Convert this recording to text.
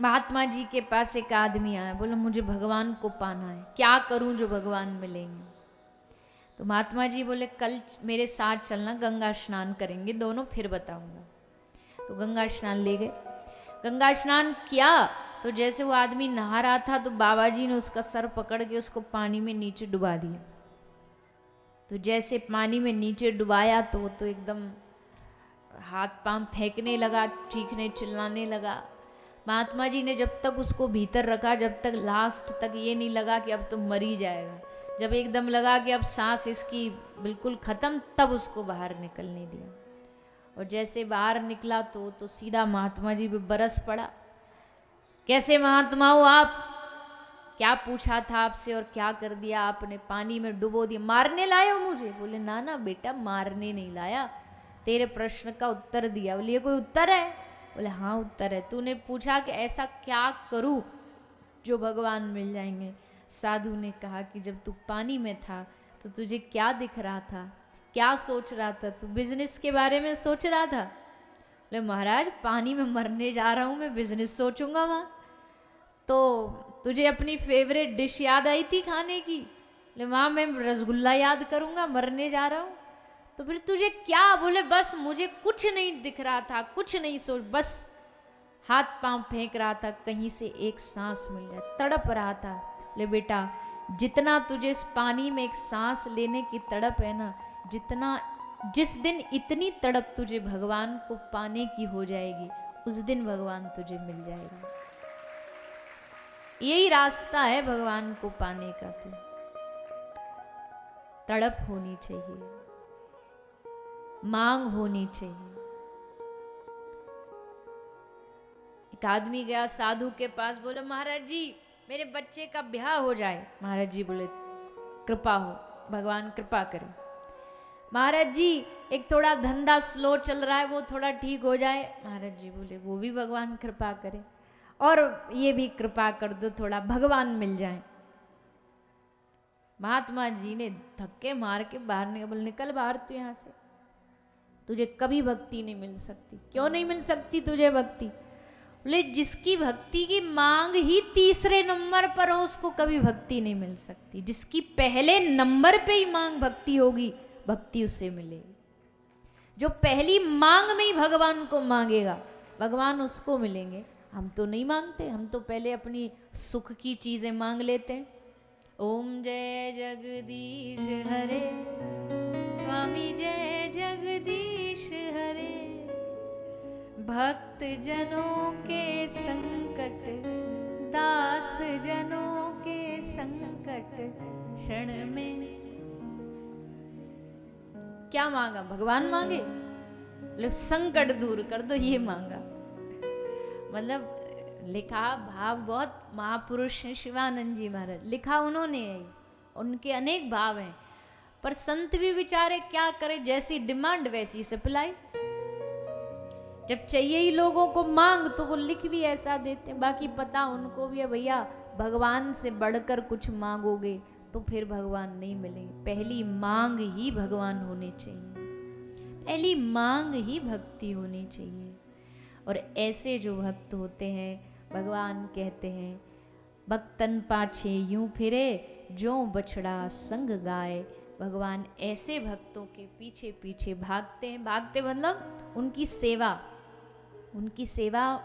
महात्मा जी के पास एक आदमी आया, बोला मुझे भगवान को पाना है, क्या करूं जो भगवान मिलेंगे। तो महात्मा जी बोले कल मेरे साथ चलना, गंगा स्नान करेंगे दोनों, फिर बताऊंगा। तो गंगा स्नान ले गए। गंगा स्नान किया तो जैसे वो आदमी नहा रहा था तो बाबा जी ने उसका सर पकड़ के उसको पानी में नीचे डुबा दिया। तो जैसे पानी में नीचे डुबाया तो वो तो एकदम हाथ पांव फेंकने लगा, चीखने चिल्लाने लगा। महात्मा जी ने जब तक उसको भीतर रखा, जब तक लास्ट तक ये नहीं लगा कि अब तो मर ही जाएगा, जब एकदम लगा कि अब सांस इसकी बिल्कुल ख़त्म, तब उसको बाहर निकलने दिया। और जैसे बाहर निकला तो सीधा महात्मा जी पे बरस पड़ा। कैसे महात्मा हो आप, क्या पूछा था आपसे और क्या कर दिया आपने, पानी में डुबो दिया, मारने लाए हो मुझे? बोले ना ना बेटा, मारने नहीं लाया, तेरे प्रश्न का उत्तर दिया। बोले ये कोई उत्तर है? बोले हाँ उत्तर है। तूने पूछा कि ऐसा क्या करूं जो भगवान मिल जाएंगे। साधु ने कहा कि जब तू पानी में था तो तुझे क्या दिख रहा था, क्या सोच रहा था? तू बिजनेस के बारे में सोच रहा था? बोले महाराज पानी में मरने जा रहा हूँ, मैं बिजनेस सोचूंगा वहाँ? तो तुझे अपनी फेवरेट डिश याद आई थी खाने की? बोले वहाँ मैं रसगुल्ला याद करूँगा, मरने जा रहा हूँ। तो फिर तुझे क्या? बोले बस मुझे कुछ नहीं दिख रहा था, कुछ नहीं सोच, बस हाथ पांव फेंक रहा था, कहीं से एक सांस मिल जाए, तड़प रहा था। बोले बेटा जितना तुझे इस पानी में एक सांस लेने की तड़प है ना, जितना जिस दिन इतनी तड़प तुझे भगवान को पाने की हो जाएगी, उस दिन भगवान तुझे मिल जाएगा। यही रास्ता है भगवान को पाने का। तो तड़प होनी चाहिए, मांग होनी चाहिए। एक आदमी गया साधु के पास, बोले महाराज जी मेरे बच्चे का ब्याह हो जाए। महाराज जी बोले कृपा हो, भगवान कृपा करे। महाराज जी एक थोड़ा धंधा स्लो चल रहा है, वो थोड़ा ठीक हो जाए। महाराज जी बोले वो भी भगवान कृपा करे, और ये भी कृपा कर दो, थोड़ा भगवान मिल जाए। महात्मा जी ने धक्के मार के बाहर निकल, बोले निकल बाहर तू यहाँ से, तुझे कभी भक्ति नहीं मिल सकती। क्यों नहीं मिल सकती तुझे भक्ति? बोले जिसकी भक्ति की मांग ही तीसरे नंबर पर हो उसको कभी भक्ति नहीं मिल सकती। जिसकी पहले नंबर पे ही मांग भक्ति होगी, भक्ति उसे मिलेगी। जो पहली मांग में ही भगवान को मांगेगा, भगवान उसको मिलेंगे। हम तो नहीं मांगते, हम तो पहले अपनी सुख की चीजें मांग लेते हैं। ओम जय जगदीश हरे, स्वामी जय जगदीश हरे, भक्त जनों के संकट, दास जनों के संकट क्षण में। क्या मांगा? भगवान मांगे, लोग संकट दूर कर दो, ये मांगा। मतलब लिखा भाव बहुत महापुरुष हैं शिवानंद जी महाराज, लिखा उन्होंने है, उनके अनेक भाव हैं। पर संत भी बेचारे क्या करें, जैसी डिमांड वैसी सप्लाई। जब चाहिए ही लोगों को मांग तो वो लिख भी ऐसा देते हैं। बाकी पता उनको भी है भैया भगवान से बढ़कर कुछ मांगोगे तो फिर भगवान नहीं मिलेंगे। पहली मांग ही भगवान होने चाहिए, पहली मांग ही भक्ति होनी चाहिए। और ऐसे जो भक्त होते हैं, भगवान कहते हैं भक्तन पाछे यूं फिरे, जो बछड़ा संग गाए। भगवान ऐसे भक्तों के पीछे पीछे भागते हैं। भागते मतलब उनकी सेवा